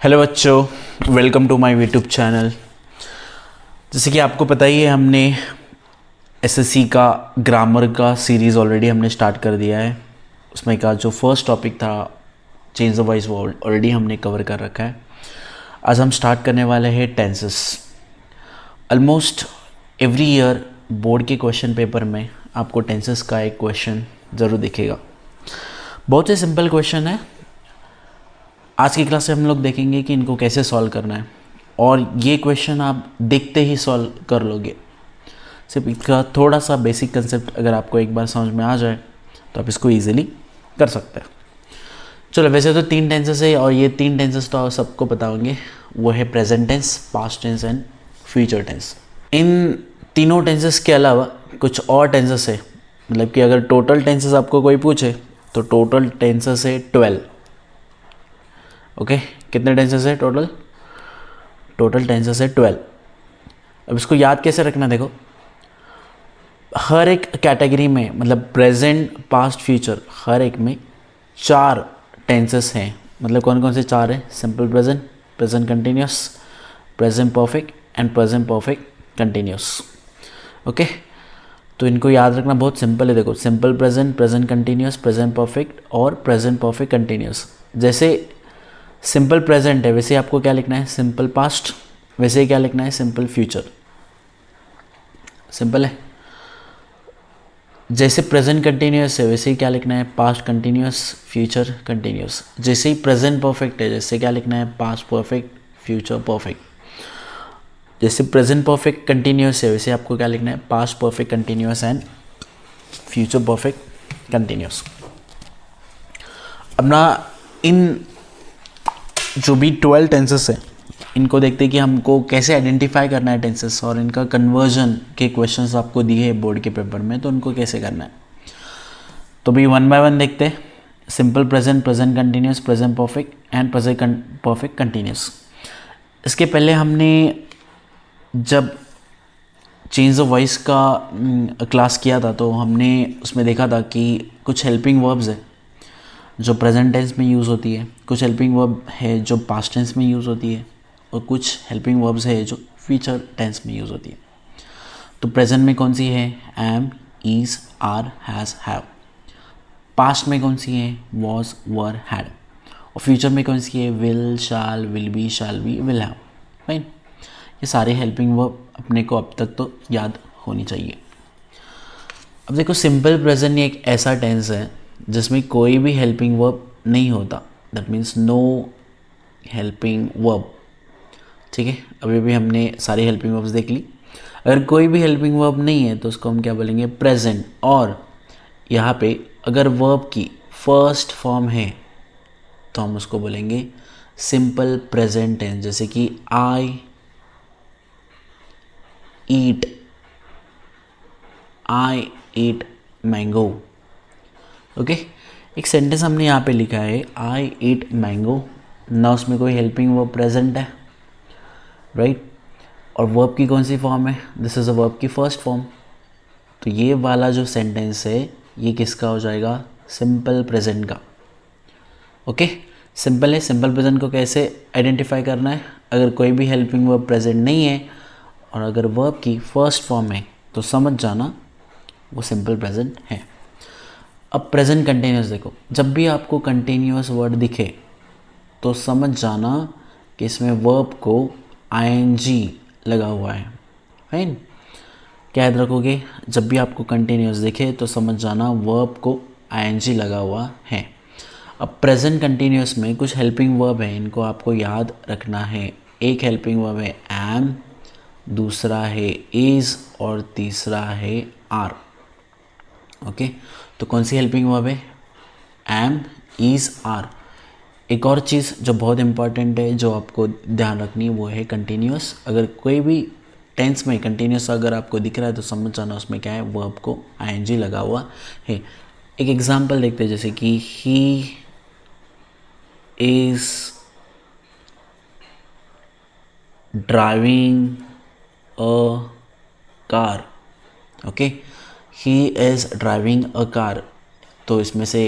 Hello बच्चों, welcome to my YouTube channel. जैसे कि आपको पता ही है, हमने एसएससी का ग्रामर का सीरीज़ ऑलरेडी हमने स्टार्ट कर दिया है। उसमें का जो फर्स्ट टॉपिक था चेंज द वॉइस, वो ऑलरेडी हमने कवर कर रखा है। आज हम स्टार्ट करने वाले हैं tenses. Almost every year board के क्वेश्चन पेपर में आपको टेंसेस का एक क्वेश्चन ज़रूर दिखेगा। बहुत ही सिंपल क्वेश्चन है। आज की क्लास में हम लोग देखेंगे कि इनको कैसे सॉल्व करना है, और ये क्वेश्चन आप देखते ही सॉल्व कर लोगे। सिर्फ इसका थोड़ा सा बेसिक कंसेप्ट अगर आपको एक बार समझ में आ जाए तो आप इसको इजीली कर सकते हैं। चलो, वैसे तो 3 टेंसेस है, और ये 3 टेंसेस तो आप सबको पता होंगे। वो है present tense, past tense and future tense. इन तीनों टेंसेस के अलावा कुछ और टेंसेस है। मतलब कि अगर टोटल टेंसेस आपको कोई पूछे तो टोटल टेंसेस है 12। ओके, कितने टेंसेस है टोटल? टोटल टेंसेस है 12। अब इसको याद कैसे रखना, देखो, हर एक कैटेगरी में, मतलब प्रेजेंट, पास्ट, फ्यूचर, हर एक में 4 टेंसेस हैं। मतलब कौन कौन से 4 हैं? Simple present, present continuous, present perfect and present perfect continuous. Okay, तो इनको याद रखना बहुत सिंपल है। देखो, simple present, present continuous, present perfect और प्रेजेंट परफेक्ट कंटिन्यूस। जैसे सिंपल प्रेजेंट है, वैसे आपको क्या लिखना है? Simple past. वैसे ही क्या लिखना है? Simple future. सिंपल है। जैसे प्रेजेंट कंटिन्यूस है, वैसे ही क्या लिखना है? Past continuous, future continuous. जैसे ही प्रेजेंट परफेक्ट है, जैसे क्या लिखना है? Past perfect, future perfect. जैसे प्रेजेंट परफेक्ट कंटिन्यूस है, वैसे आपको क्या लिखना है? Past perfect continuous and future perfect continuous. अब ना, इन जो भी 12 टेंसेस है, इनको देखते हैं कि हमको कैसे आइडेंटिफाई करना है टेंसेस, और इनका कन्वर्जन के क्वेश्चंस आपको दिए हैं बोर्ड के पेपर में, तो उनको कैसे करना है। तो भी 1 बाय 1 देखते हैं। Simple present, present continuous, present perfect and present perfect continuous. इसके पहले हमने जब चेंज ऑफ वॉइस का क्लास किया था, तो हमने उसमें देखा था कि कुछ हेल्पिंग वर्ब्स है जो प्रेजेंट टेंस में यूज़ होती है, कुछ हेल्पिंग वर्ब है जो पास्ट टेंस में यूज़ होती है, और कुछ हेल्पिंग वर्ब्स है जो फ्यूचर टेंस में यूज़ होती है। तो प्रेजेंट में कौन सी है? Am, is, are, has, have. Past में कौन सी है? Was, were, had. और फ्यूचर में कौन सी है? Will, shall, will be, shall be, will have. Fine. ये सारे हेल्पिंग वर्ब अपने को अब तक तो याद होनी चाहिए। अब देखो, सिंपल प्रेजेंट एक ऐसा टेंस है जिसमें कोई भी हेल्पिंग वर्ब नहीं होता। That means no helping verb. ठीक है, अभी भी हमने सारी हेल्पिंग वर्ब्स देख ली। अगर कोई भी हेल्पिंग वर्ब नहीं है तो उसको हम क्या बोलेंगे? प्रेजेंट। और यहाँ पे अगर वर्ब की फर्स्ट फॉर्म है तो हम उसको बोलेंगे सिंपल प्रेजेंट टेंस। जैसे कि I eat, I eat mango. Okay, एक सेंटेंस हमने यहाँ पे लिखा है, आई ईट मैंगो। ना उसमें कोई हेल्पिंग वर्ब प्रेजेंट है, राइट? और वर्ब की कौन सी फॉर्म है? दिस इज़ अ वर्ब की फर्स्ट फॉर्म। तो ये वाला जो सेंटेंस है, ये किसका हो जाएगा? सिंपल प्रेजेंट का। ओके, सिंपल है। सिंपल प्रेजेंट को कैसे आइडेंटिफाई करना है? अगर कोई भी हेल्पिंग वर्ब प्रेजेंट नहीं है और अगर वर्ब की फर्स्ट फॉर्म है तो समझ जाना वो सिंपल प्रेजेंट है। अब प्रेजेंट कंटिन्यूस देखो, जब भी आपको कंटिन्यूस वर्ड दिखे तो समझ जाना कि इसमें वर्ब को आईएनजी लगा हुआ है। फाइन। क्या याद रखोगे? जब भी आपको कंटिन्यूस दिखे तो समझ जाना वर्ब को आईएनजी लगा हुआ है। अब प्रेजेंट कंटिन्यूस में कुछ हेल्पिंग वर्ब है, इनको आपको याद रखना है। एक हेल्पिंग वर्ब है एम, दूसरा है इज़ और तीसरा है आर। ओके, तो कौन सी हेल्पिंग वर्ब है? Am, is, are. एक और चीज़ जो बहुत इंपॉर्टेंट है, जो आपको ध्यान रखनी है, वो है कंटिन्यूस। अगर कोई भी टेंस में कंटिन्यूस अगर आपको दिख रहा है तो समझ जाना उसमें क्या है? वर्ब को आईएनजी लगा हुआ है। एक एग्जांपल देखते हैं, जैसे कि he is driving a car. Okay, he is driving a car. तो इसमें से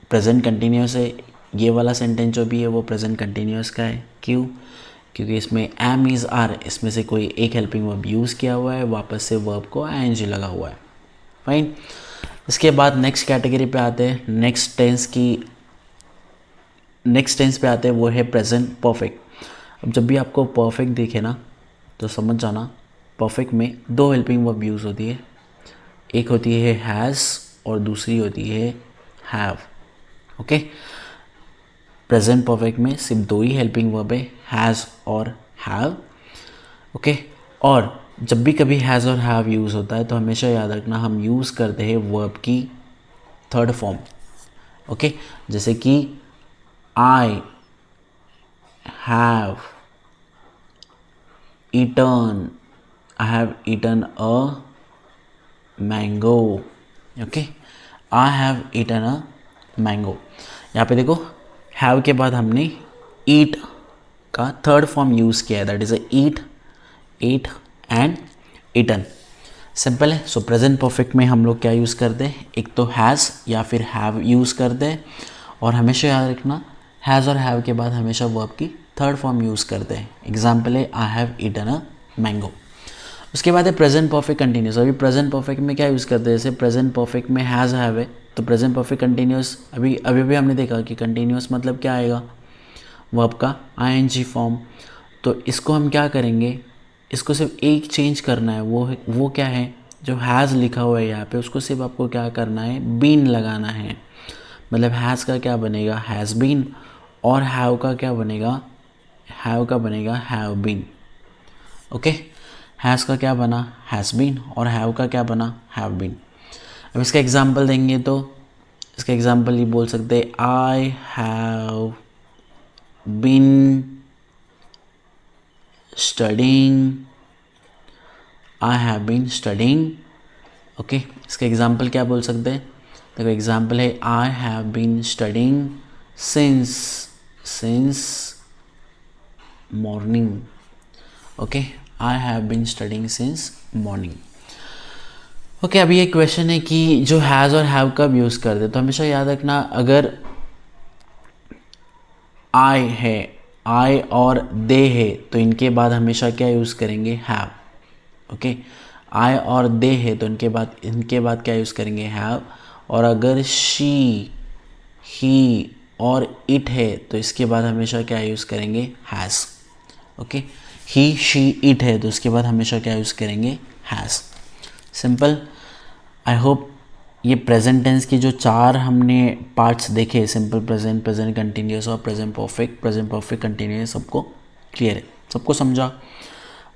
प्रेजेंट कंटिन्यूस है, ये वाला सेंटेंस जो भी है वो प्रेजेंट कंटिन्यूअस का है। क्यों? क्योंकि इसमें एम इज़ आर, इसमें से कोई एक हेल्पिंग वर्ब यूज़ किया हुआ है, वापस से वर्ब को आईएनजी लगा हुआ है। फाइन। इसके बाद नेक्स्ट कैटेगरी पे आते हैं, नेक्स्ट टेंस पे आते हैं, वो है प्रेजेंट परफेक्ट। अब जब भी आपको परफेक्ट दिखे ना तो समझ जाना परफेक्ट में दो हेल्पिंग वर्ब यूज़ होती है, एक होती है हैज़ और दूसरी होती है हैव। ओके, प्रेजेंट परफेक्ट में सिर्फ दो ही हेल्पिंग वर्ब है, हैज़ और हैव। ओके, और जब भी कभी हैज़ और हैव यूज़ होता है तो हमेशा याद रखना हम यूज़ करते हैं वर्ब की थर्ड फॉर्म। ओके, जैसे कि I have eaten, I have eaten a mango. Okay, I have eaten a mango. यहाँ पे देखो हैव के बाद हमने ईट का थर्ड फॉर्म यूज़ किया है, that is a eat, eat and eaten. Simple है। सो प्रेजेंट परफेक्ट में हम लोग क्या यूज़ करते हैं, एक तो हैज़ या फिर हैव यूज़ करते हैं, और हमेशा याद रखना हैज़ और हैव के बाद हमेशा वर्ब की थर्ड फॉर्म यूज़ करते हैं। एग्जाम्पल है I have eaten a mango. उसके बाद है प्रेजेंट परफेक्ट कंटिन्यूस। अभी प्रेजेंट परफेक्ट में क्या यूज़ करते हैं, जैसे प्रेजेंट परफेक्ट में हैज़ हैव है तो प्रेजेंट परफेक्ट कंटिन्यूस, अभी भी हमने देखा कि कंटिन्यूस मतलब क्या आएगा, वर्ब का आईएनजी फॉर्म। तो इसको हम क्या करेंगे, इसको सिर्फ एक चेंज करना है, वो क्या है, जो हैज़ लिखा हुआ है यहाँ पे उसको सिर्फ आपको क्या करना है, बीन लगाना है। मतलब हैज़ का क्या बनेगा, हैज़ बीन, और हैव का क्या बनेगा, हैव बीन। ओके, हैज़ का क्या बना, हैज़ बीन, और हैव का क्या बना, हैव बीन। अब इसका एग्जांपल देंगे तो इसका एग्जांपल ये बोल सकते हैं, I have been studying, I have been studying. Okay, इसका एग्जांपल क्या बोल सकते हैं, देखो एग्जांपल है I have been studying since morning. Okay, I have been studying since morning. Okay, अभी एक क्वेश्चन है कि जो हैज़ और हैव कब यूज़ करते, तो हमेशा याद रखना अगर आई है, आई और दे है तो इनके बाद हमेशा क्या यूज़ करेंगे, हैव। ओके, आई और दे है तो इनके बाद क्या यूज़ करेंगे, हैव। और अगर शी, ही और इट है तो इसके बाद हमेशा क्या यूज़ करेंगे, has. Okay, he, she, it है तो इसके बाद हमेशा क्या यूज़ करेंगे, हैज़। सिंपल। आई होप ये प्रेजेंट टेंस की जो चार हमने पार्ट्स देखे, सिंपल प्रेजेंट, प्रेजेंट कंटिन्यूअस और प्रेजेंट परफेक्ट कंटिन्यूअस, सबको क्लियर है, सबको समझा।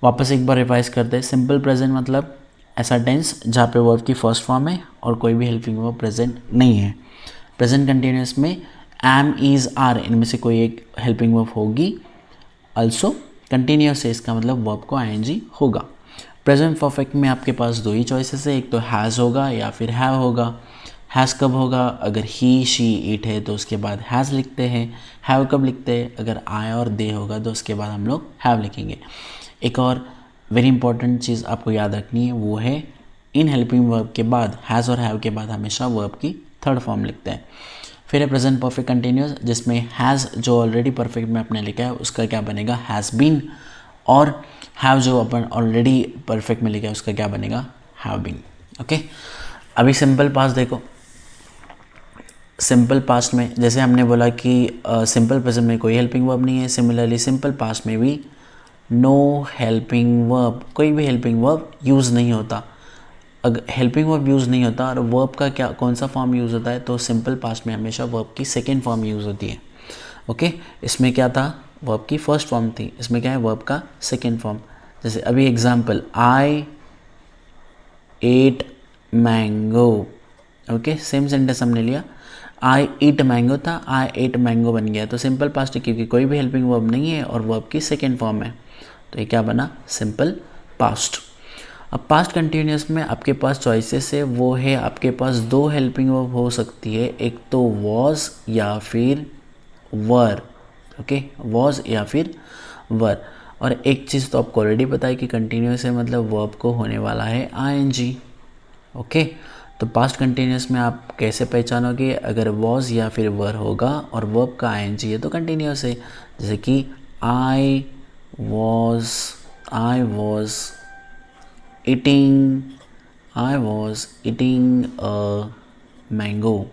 वापस एक बार रिवाइज करते हैं। सिंपल प्रेजेंट मतलब ऐसा टेंस जहाँ पे वर्ब की फर्स्ट फॉर्म है और कोई भी हेल्पिंग वर्ब प्रेजेंट नहीं है। प्रेजेंट कंटिन्यूअस में एम, इज़, आर इनमें से कोई एक हेल्पिंग वर्ब होगी। अल्सो कंटिन्यूअस है, इसका मतलब वर्ब को आईएनजी होगा। प्रेजेंट परफेक्ट में आपके पास दो ही चॉइसेस है, एक तो हैज़ होगा या फिर हैव होगा। हैज़ कब होगा, अगर ही, शी, इट है तो उसके बाद हैज़ लिखते हैं। हैव कब लिखते हैं, अगर आई और दे होगा तो उसके बाद हम लोग हैव लिखेंगे। एक और वेरी इंपॉर्टेंट चीज़ आपको याद रखनी है, वो है इन हेल्पिंग वर्ब के बाद, हैज़ और हैव के बाद हमेशा वर्ब की थर्ड फॉर्म लिखते हैं। फिर है प्रेजेंट परफेक्ट कंटिन्यूअस, जिसमें हैज़ जो ऑलरेडी परफेक्ट में आपने लिखा है उसका क्या बनेगा, हैज़ बीन, और हैव जो अपन ऑलरेडी परफेक्ट में लिखा है उसका क्या बनेगा, हैव बीन। ओके, अभी सिंपल पास्ट देखो। सिंपल पास्ट में जैसे हमने बोला कि सिंपल प्रेजेंट में कोई हेल्पिंग वर्ब नहीं है, सिमिलरली सिंपल पास्ट में भी नो हेल्पिंग वर्ब, कोई भी हेल्पिंग वर्ब यूज़ नहीं होता। अगर हेल्पिंग वर्ब यूज़ नहीं होता और वर्ब का क्या कौन सा फॉर्म यूज़ होता है, तो सिंपल पास्ट में हमेशा वर्ब की सेकेंड फॉर्म यूज़ होती है। ओके, इसमें क्या था, वर्ब की फर्स्ट फॉर्म थी, इसमें क्या है, वर्ब का सेकेंड फॉर्म। जैसे अभी example, I ate mango. Okay, same sentence हमने लिया, आई ईट मैंगो था, आई एट मैंगो बन गया। तो सिंपल पास्ट है क्योंकि कोई भी हेल्पिंग वर्ब नहीं है और वर्ब की सेकेंड फॉर्म है, तो ये क्या बना, सिंपल पास्ट। अब पास्ट कंटिन्यूअस में आपके पास चॉइसेस है, वो है आपके पास दो हेल्पिंग वर्ब हो सकती है, एक तो वॉज या फिर वर। ओके, वॉज या फिर वर। और एक चीज़ तो आपको ऑलरेडी पता है कि कंटिन्यूअस है मतलब वर्ब को होने वाला है आईएनजी। ओके, तो पास्ट कंटिन्यूस में आप कैसे पहचानोगे, अगर वॉज या फिर वर होगा और वर्ब का आईएनजी है तो कंटिन्यूस है। जैसे कि I was eating a mango.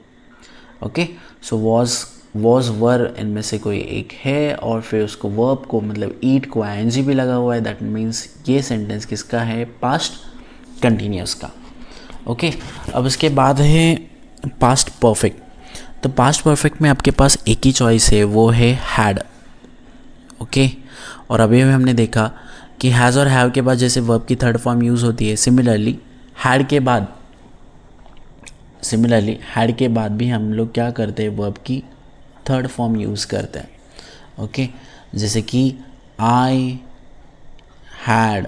Okay, so was were इनमें से कोई एक है और फिर उसको वर्ब को मतलब ईट को आईएनजी भी लगा हुआ है, दैट मीन्स ये सेंटेंस किसका है, पास्ट कंटिन्यूस का। ओके, अब इसके बाद है पास्ट परफेक्ट। तो पास्ट परफेक्ट में आपके पास एक ही चॉइस है, वो है हैड। ओके, और अभी हमने देखा कि हैज़ और हैव के बाद जैसे वर्ब की थर्ड फॉर्म यूज़ होती है, सिमिलरली हैड के बाद भी हम लोग क्या करते हैं, वर्ब की थर्ड फॉर्म यूज़ करते हैं। ओके, जैसे कि I had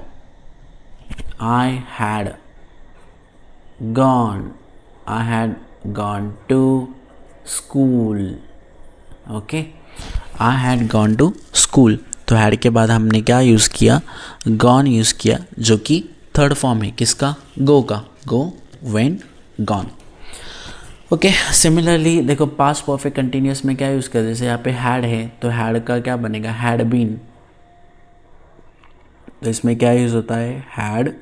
gone to school। Okay, I had gone to school, तो हैड के बाद हमने क्या यूज़ किया, गॉन यूज़ किया, जो कि थर्ड फॉर्म है किसका, गो का, go went gone. Okay, similarly देखो पास्ट परफेक्ट कंटिन्यूस में क्या यूज़ करते हैं, जैसे यहाँ पे हैड है तो हैड का क्या बनेगा, हैड बीन। तो इसमें क्या यूज़ होता है, हैड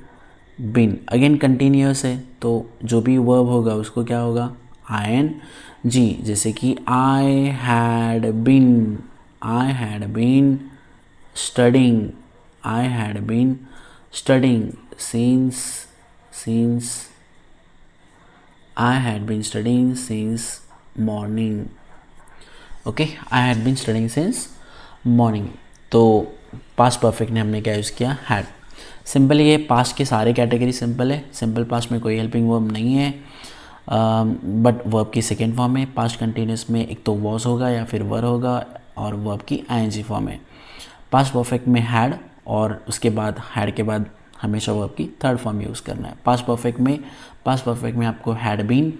बीन। अगेन कंटिन्यूस है तो जो भी वर्ब होगा उसको क्या होगा, ING। जैसे कि I had been studying since morning. Okay, I had been studying since morning. तो पास्ट परफेक्ट ने हमने क्या यूज़ किया, हैड। सिंपल, ये पास्ट के सारे कैटेगरी सिंपल है, सिंपल पास्ट में कोई हेल्पिंग वर्ब नहीं है, बट वर्ब की सेकेंड फॉर्म है। पास्ट कंटिन्यूस में एक तो वॉज होगा या फिर वर होगा और वर्ब की ING फॉर्म है। पास्ट परफेक्ट में हैड और उसके बाद हैड के बाद हमेशा वर्ब की थर्ड फॉर्म यूज़ करना है। पास्ट परफेक्ट में आपको हैड बीन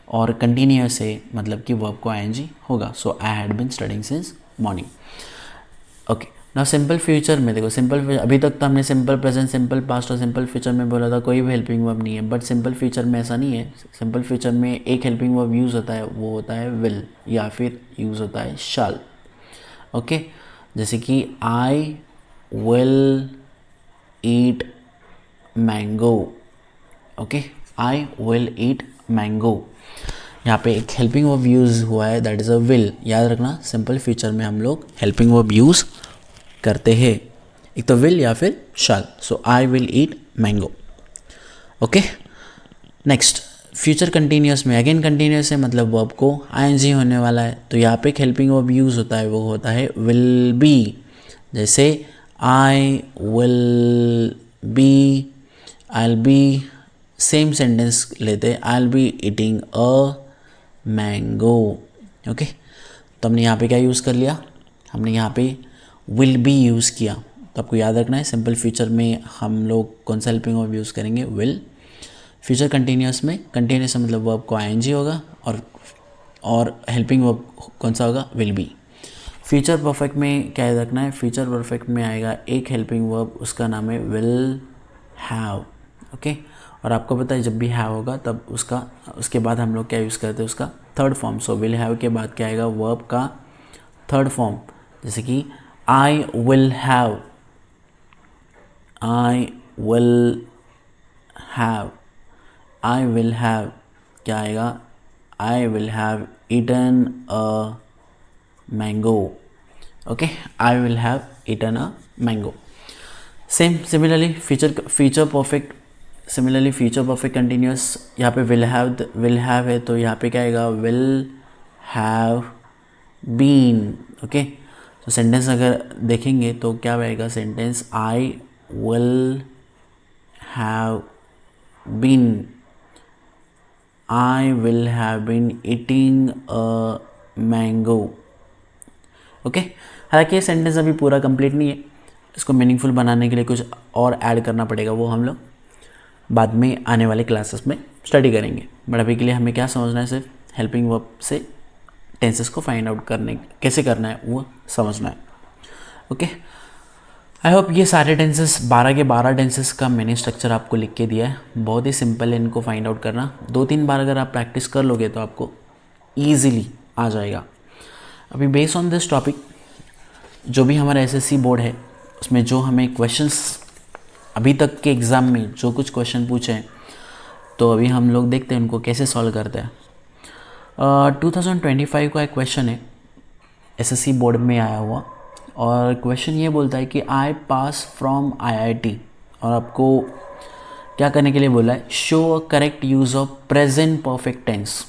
और कंटिन्यूस है मतलब कि वर्ब को ING होगा, so I had been studying since morning. Okay, ना सिंपल फ्यूचर में देखो, अभी तक तो हमने सिंपल प्रेजेंट, सिंपल पास्ट और सिंपल फ्यूचर में बोला था कोई भी हेल्पिंग वर्ब नहीं है, बट सिंपल फ्यूचर में ऐसा नहीं है। सिंपल फ्यूचर में एक हेल्पिंग वर्ब यूज़ होता है, वो होता है विल या फिर यूज़ होता है शाल। ओके, जैसे कि आई will eat mango. Okay, I will eat mango, यहाँ पे एक हेल्पिंग वर्ब यूज़ हुआ है, दैट इज़ अ विल। याद रखना, सिंपल फ्यूचर में हम लोग हेल्पिंग वर्ब यूज़ करते हैं, एक तो विल या फिर shall. So I will eat mango. Okay, next future continuous में अगेन कंटिन्यूस है मतलब वर्ब को ING होने वाला है, तो यहाँ पे एक हेल्पिंग वर्ब यूज़ होता है, वो होता है विल बी। जैसे I will be same sentence लेते, I will be eating a mango. Okay, तो हमने यहाँ पे क्या यूज़ कर लिया, हमने यहाँ पे विल बी यूज़ किया। तो आपको याद रखना है सिंपल फ्यूचर में हम लोग कौन सा हेल्पिंग वर्ब यूज़ करेंगे, विल। फ्यूचर कंटिन्यूस में कंटिन्यूस मतलब वर्ब को ING होगा और हेल्पिंग वर्ब कौन सा होगा, विल बी। फ्यूचर परफेक्ट में क्या याद रखना है, फ्यूचर परफेक्ट में आएगा एक हेल्पिंग वर्ब, उसका नाम है विल हैव। ओके, और आपको पता है जब भी हैव होगा तब उसके बाद हम लोग क्या यूज़ करते हैं, उसका third form. So will have के बाद क्या आएगा, वर्ब का थर्ड फॉर्म। जैसे कि आई विल हैव क्या आएगा, I will have eaten a mango. Okay, I will have eaten a mango. Similarly future perfect continuous, यहाँ पे विल हैव है तो यहाँ पे क्या आएगा, विल हैव बीन। ओके, तो सेंटेंस अगर देखेंगे तो क्या आएगा sentence, I will have been eating a mango. Okay, हालांकि ये सेंटेंस अभी पूरा कंप्लीट नहीं है, इसको मीनिंगफुल बनाने के लिए कुछ और ऐड करना पड़ेगा, वो हम लोग बाद में आने वाले क्लासेस में स्टडी करेंगे। बट अभी के लिए हमें क्या समझना है, सिर्फ हेल्पिंग वर्ब से टेंसेस को फाइंड आउट कैसे करना है वो समझना है। ओके, आई होप ये सारे टेंसेस 12 के 12 टेंसेस का मैंने स्ट्रक्चर आपको लिख के दिया है, बहुत ही सिंपल है इनको फाइंड आउट करना। 2-3 बार अगर आप प्रैक्टिस कर लोगे तो आपको ईजिली आ जाएगा। अभी बेस्ड ऑन दिस टॉपिक जो भी हमारा एसएससी बोर्ड है उसमें जो हमें क्वेश्चंस अभी तक के एग्ज़ाम में जो कुछ क्वेश्चन पूछे हैं तो अभी हम लोग देखते हैं उनको कैसे सॉल्व करते हैं। 2025 का एक क्वेश्चन है एसएससी बोर्ड में आया हुआ और क्वेश्चन ये बोलता है कि आई पास फ्रॉम आईआईटी और आपको क्या करने के लिए बोला है, show a correct use of present perfect tense.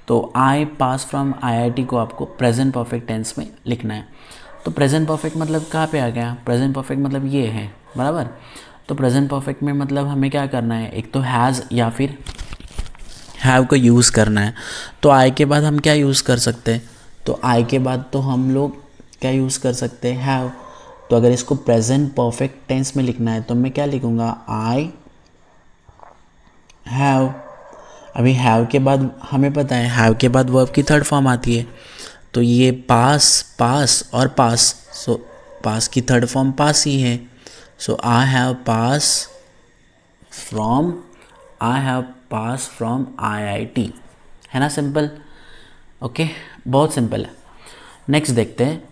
तो आई पास फ्रॉम आईआईटी को आपको प्रेजेंट परफेक्ट टेंस में लिखना है। तो प्रेजेंट परफेक्ट मतलब कहाँ पे आ गया, प्रेजेंट परफेक्ट मतलब ये है बराबर। तो प्रेजेंट परफेक्ट में मतलब हमें क्या करना है, एक तो हैज़ या फिर हैव को यूज़ करना है। तो आई के बाद हम क्या यूज़ कर सकते हैं, तो आई के बाद तो हम लोग क्या यूज़ कर सकते हैं, हैव। तो अगर इसको प्रेजेंट परफेक्ट टेंस में लिखना है तो मैं क्या लिखूँगा, आई हैव। अभी हैव के बाद हमें पता है हैव के बाद वर्ब की थर्ड फॉर्म आती है, तो ये पास पास और पास, सो पास की थर्ड फॉर्म पास ही है। So I have pass from IIT, है ना, सिंपल। ओके, बहुत सिंपल है। नेक्स्ट देखते हैं,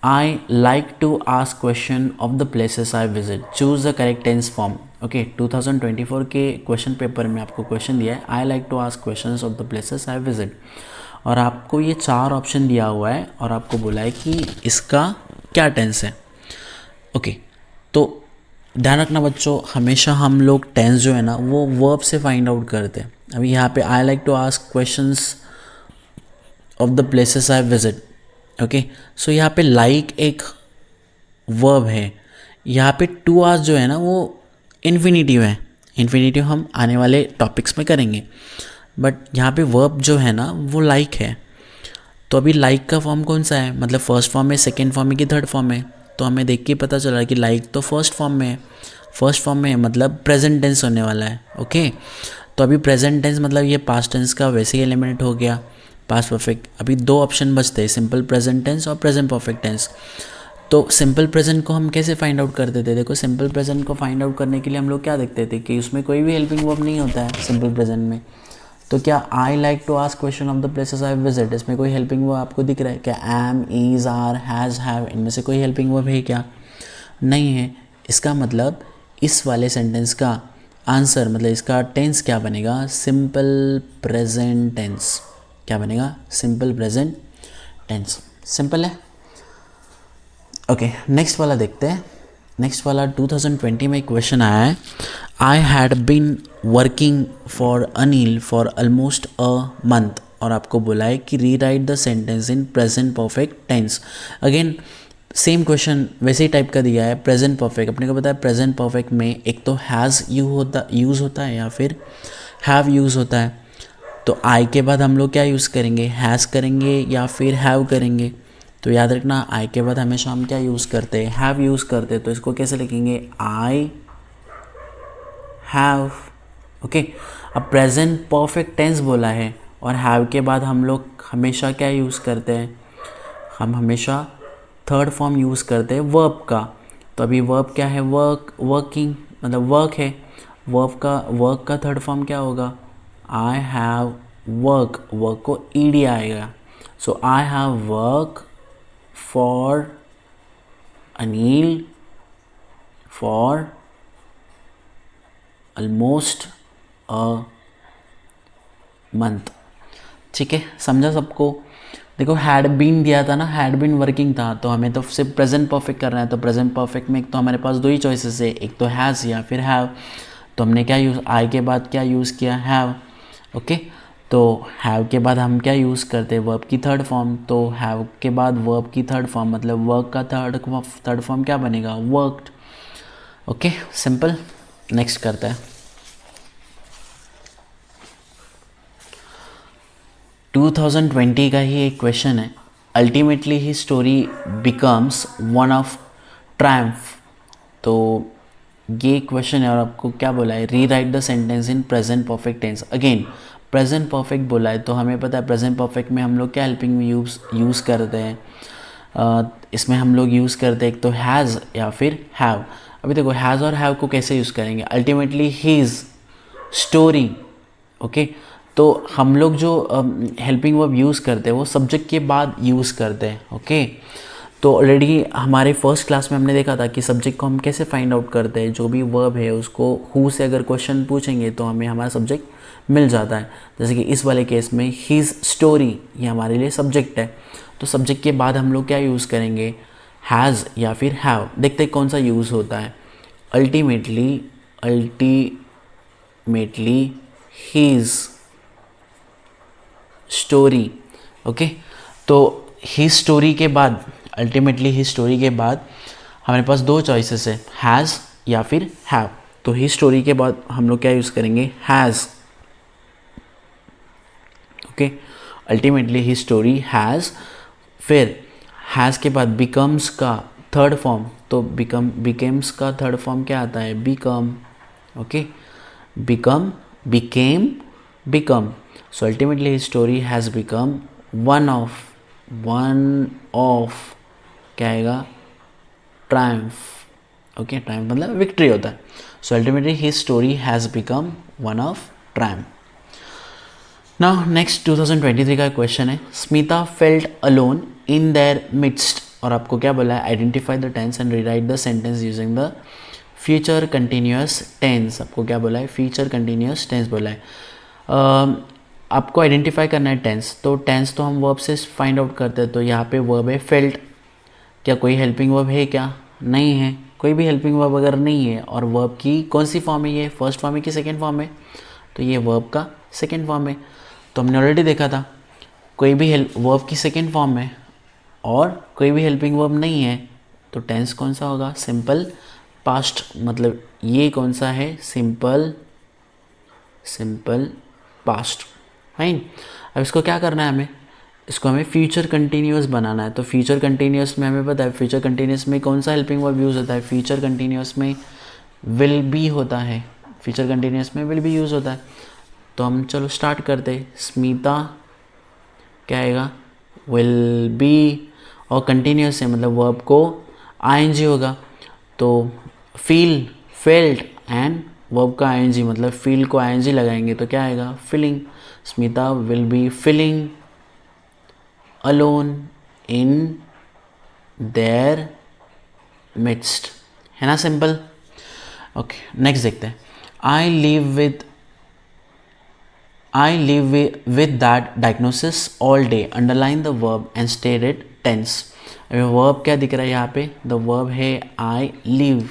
I like to ask question of the places I visit, choose the correct tense form. Okay, 2024 के क्वेश्चन पेपर में आपको क्वेश्चन दिया है, I like to ask question of the places I visit, और आपको ये 4 ऑप्शन दिया हुआ है और आपको बोला है कि इसका क्या टेंस है। ओके, तो ध्यान रखना बच्चों, हमेशा हम लोग टेंस जो है ना वो वर्ब से फाइंड आउट करते हैं। अभी यहाँ पे I like to ask questions of the places I visit, okay, so यहाँ पे लाइक एक वर्ब है, यहाँ पे टू आस्क जो है ना वो इन्फिनिटिव है। इन्फिनिटिव हम आने वाले टॉपिक्स में करेंगे, बट यहाँ पे वर्ब जो है ना वो लाइक है। तो अभी लाइक का फॉर्म कौन सा है, मतलब फर्स्ट फॉर्म है, सेकेंड फॉर्म है कि थर्ड फॉर्म है। तो हमें देख के पता चला कि लाइक तो फर्स्ट फॉर्म में है, फर्स्ट फॉर्म में है मतलब प्रेजेंट टेंस होने वाला है। ओके, तो अभी प्रेजेंट टेंस मतलब ये पास्ट टेंस का वैसे ही एलिमिनेट हो गया, पास्ट परफेक्ट। अभी 2 ऑप्शन बचते हैं, सिंपल प्रेजेंट टेंस और प्रेजेंट परफेक्ट टेंस। तो सिंपल प्रेजेंट को हम कैसे फाइंड आउट करते थे, देखो सिंपल प्रेजेंट को फाइंड आउट करने के लिए हम लोग क्या देखते थे कि उसमें कोई भी हेल्पिंग वर्ब नहीं होता है सिंपल प्रेजेंट में। तो क्या I like to ask question of the places I visit, इसमें कोई हेल्पिंग वर्ब आपको दिख रहा है क्या, am, is, are, has, have, इनमें से कोई हेल्पिंग वर्ब है क्या, नहीं है। इसका मतलब इस वाले सेंटेंस का आंसर मतलब इसका टेंस क्या बनेगा, सिंपल प्रेजेंट टेंस। क्या बनेगा, सिंपल प्रेजेंट टेंस। सिंपल है। ओके, नेक्स्ट वाला देखते हैं। नेक्स्ट वाला 2020 में एक क्वेश्चन आया है, I had been working for Anil for almost a month, और आपको बोला है कि rewrite the sentence in present perfect tense. Again same question वैसे ही टाइप का दिया है, प्रेजेंट परफेक्ट। अपने को पता है प्रेजेंट परफेक्ट में एक तो हैज़ यूज़ होता है या फिर हैव यूज़ होता है। तो आई के बाद हम लोग क्या यूज़ करेंगे, हैज़ करेंगे या फिर हैव करेंगे। तो याद रखना आई के बाद हमेशा हम क्या यूज़ करते हैं, हैव यूज़ करते हैं। तो इसको कैसे लिखेंगे, आई हैव। ओके, अब प्रेजेंट परफेक्ट टेंस बोला है और हैव के बाद हम लोग हमेशा क्या यूज़ करते हैं, हम हमेशा थर्ड फॉर्म यूज़ करते हैं वर्ब का। तो अभी वर्ब क्या है, वर्क, वर्किंग मतलब वर्क है। वर्क का थर्ड फॉर्म क्या होगा, आई हैव वर्क, वर्क को ईडी आएगा। So I have work for Anil for almost a month. ठीक है, समझा सबको। देखो हैड बीन दिया था ना, हैड बीन वर्किंग था, तो हमें तो सिर्फ प्रेजेंट परफेक्ट करना है। तो प्रेजेंट परफेक्ट में एक तो हमारे पास 2 ही चॉइसेस है, एक तो हैज़ या फिर हैव। तो हमने क्या यूज़, आई के बाद क्या यूज़ किया, हैव। ओके, तो हैव के बाद हम क्या यूज़ करते हैं, वर्ब की थर्ड फॉर्म। तो हैव के बाद वर्ब की थर्ड फॉर्म मतलब वर्क का थर्ड फॉर्म क्या बनेगा, वर्कड। Okay, simple. नेक्स्ट करते हैं। 2020 का ही एक क्वेश्चन है, ultimately he story becomes one of Triumph. तो ये क्वेश्चन है और आपको क्या बोला है, rewrite the sentence in present perfect tense. Again present perfect बोला है तो हमें पता है प्रेजेंट परफेक्ट में हम लोग क्या हेल्पिंग में यूज़ करते हैं, इसमें हम लोग यूज़ करते हैं एक तो हैज़ या फिर हैव। अभी देखो हैज़ और हैव को कैसे यूज़ करेंगे, अल्टीमेटली हीज़ स्टोरी, ओके। तो हम लोग जो हेल्पिंग वर्ब यूज़ करते हैं वो सब्जेक्ट के बाद यूज़ करते हैं, ओके। तो ऑलरेडी हमारे फर्स्ट क्लास में हमने देखा था कि सब्जेक्ट को हम कैसे फाइंड आउट करते हैं, जो भी वर्ब है उसको हु से अगर क्वेश्चन पूछेंगे तो हमें हमारा सब्जेक्ट मिल जाता है। जैसे कि इस वाले केस में हीज़ स्टोरी, ये हमारे लिए सब्जेक्ट है। तो सब्जेक्ट के बाद हम लोग क्या यूज़ करेंगे, हैज़ या फिर हैव। देखते हैं कौन सा यूज़ होता है। Ultimately his story, okay. तो हीज़ स्टोरी के बाद, अल्टीमेटली हीज़ स्टोरी के बाद हमारे पास दो चॉइसेस है, हैज़ या फिर हैव। तो हीज़ स्टोरी के बाद हम लोग क्या यूज़ करेंगे, has, okay. Ultimately his story has. फिर हैज़ के बाद बिकम्स का थर्ड फॉर्म, तो बिकेम्स का थर्ड फॉर्म क्या आता है, become, okay. Become. So ultimately his story has become one of क्या आएगा, ट्रायम्फ, ओके। ट्रायम्फ मतलब विक्ट्री होता है। So ultimately his story has become one of Triumph. Now next 2023 का क्वेश्चन है, Smita felt alone in their midst, और आपको क्या बोला है, identify the tense and rewrite the sentence using the future continuous tense. आपको क्या बोला है, फ्यूचर कंटिन्यूअस टेंस बोला है। आपको आइडेंटिफाई करना है टेंस, तो टेंस तो हम वर्ब से फाइंड आउट करते हैं। तो यहाँ पे वर्ब है फेल्ट, क्या कोई हेल्पिंग वर्ब है क्या, नहीं है, कोई भी हेल्पिंग वर्ब अगर नहीं है और वर्ब की कौन सी फॉर्म है, ये फर्स्ट फॉर्म है कि सेकेंड फॉर्म है, तो ये वर्ब का सेकेंड फॉर्म है। तो हमने ऑलरेडी देखा था, कोई भी वर्ब की सेकेंड फॉर्म है और कोई भी हेल्पिंग वर्ब नहीं है तो टेंस कौन सा होगा, सिंपल पास्ट। मतलब ये कौन सा है, सिंपल पास्ट, फाइन। अब इसको क्या करना है हमें, इसको हमें फ्यूचर कंटिन्यूअस बनाना है। तो फ्यूचर कंटिन्यूअस में हमें पता है, फ्यूचर कंटिन्यूअस में कौन सा हेल्पिंग वर्ब यूज़ होता है, फ्यूचर कंटिन्यूअस में विल बी होता है, फ्यूचर कंटिन्यूअस में विल बी यूज़ होता है। तो हम चलो स्टार्ट करते, स्मिता क्या आएगा, विल बी, और कंटिन्यूअस है मतलब वर्ब को आईएनजी होगा, तो फील, फेल्ट एंड वर्ब का आईएनजी, मतलब फील को आईएनजी लगाएंगे तो क्या आएगा, feeling. Smita will be feeling alone in their midst, है ना, सिंपल। ओके, नेक्स्ट देखते हैं, I live with that diagnosis all day, underline the verb and state it tense। अभी वर्ब क्या दिख रहा है यहाँ पे, द वर्ब है आई लिव।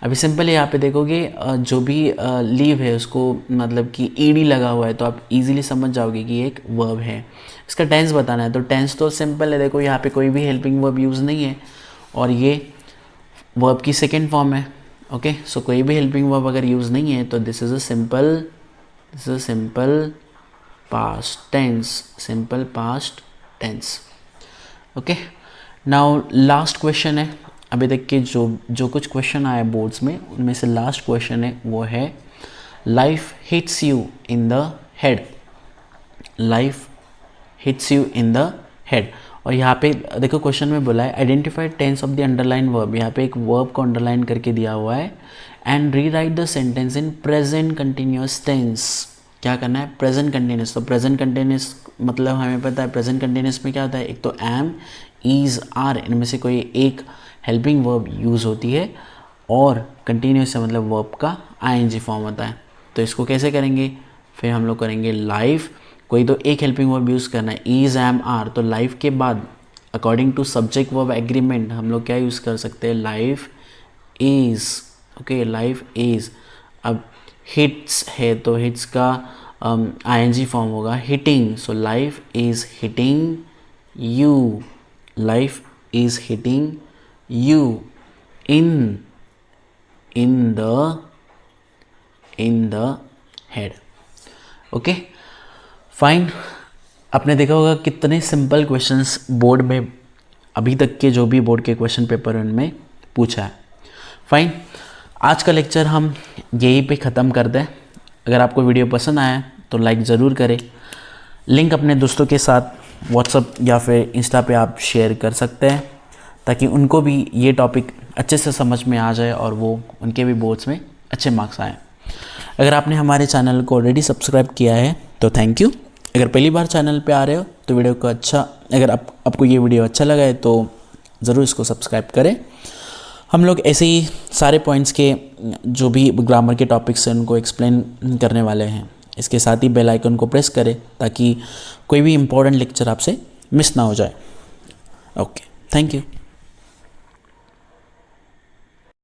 अभी सिंपल है, यहाँ पे देखोगे जो भी लीव है उसको मतलब कि ईडी लगा हुआ है तो आप इजीली समझ जाओगे कि एक वर्ब है। इसका टेंस बताना है, तो टेंस तो सिंपल है, देखो यहाँ पे कोई भी हेल्पिंग वर्ब यूज़ नहीं है और ये वर्ब की सेकेंड फॉर्म है, ओके। सो कोई भी हेल्पिंग वर्ब अगर यूज़ नहीं है तो this is a simple past tense, okay. Now last question है, अभी तक के जो कुछ क्वेश्चन आए बोर्ड्स में उनमें से लास्ट क्वेश्चन है वो है, life hits you in the head, life hits you in the head. और यहाँ पे देखो क्वेश्चन में बोला है identify tense of the underline verb, यहाँ पे एक वर्ब को अंडरलाइन करके दिया हुआ है, and rewrite the sentence in present continuous tense. क्या करना है, प्रेजेंट कंटिन्यूअस। तो प्रेजेंट कंटिन्यूअस मतलब हमें पता है प्रेजेंट कंटिन्यूअस में क्या होता है, एक तो एम, इज, आर, इनमें से कोई एक हेल्पिंग वर्ब यूज़ होती है, और कंटिन्यूअस से मतलब वर्ब का आईएनजी फॉर्म होता है। तो इसको कैसे करेंगे, फिर हम लोग करेंगे लाइफ, कोई तो एक हेल्पिंग वर्ब यूज़ करना है, इज, एम, आर। तो लाइफ के बाद according to subject verb agreement हम लोग क्या यूज़ कर सकते हैं, life is, okay, life is. अब हिट्स है तो हिट्स का आईएनजी फॉर्म होगा hitting, so life is hitting you, life is hitting you in the head, okay, fine. आपने देखा होगा कितने सिंपल क्वेश्चंस बोर्ड में अभी तक के जो भी बोर्ड के क्वेश्चन पेपर उनमें पूछा है। फाइन, आज का लेक्चर हम यहीं पे ख़त्म कर दें। अगर आपको वीडियो पसंद आया तो लाइक ज़रूर करें, लिंक अपने दोस्तों के साथ व्हाट्सअप या फिर इंस्टा पे आप शेयर कर सकते हैं, ताकि उनको भी ये टॉपिक अच्छे से समझ में आ जाए और वो उनके भी बोर्ड्स में अच्छे मार्क्स आएँ। अगर आपने हमारे चैनल को ऑलरेडी सब्सक्राइब किया है तो थैंक यू। अगर पहली बार चैनल पे आ रहे हो तो वीडियो को अगर आपको ये वीडियो अच्छा लगा है तो ज़रूर इसको सब्सक्राइब करें। हम लोग ऐसे ही सारे पॉइंट्स के जो भी ग्रामर के टॉपिक्स हैं उनको एक्सप्लेन करने वाले हैं। इसके साथ ही बेल आइकन को प्रेस करें ताकि कोई भी इम्पोर्टेंट लेक्चर आपसे मिस ना हो जाए। Okay, thank you.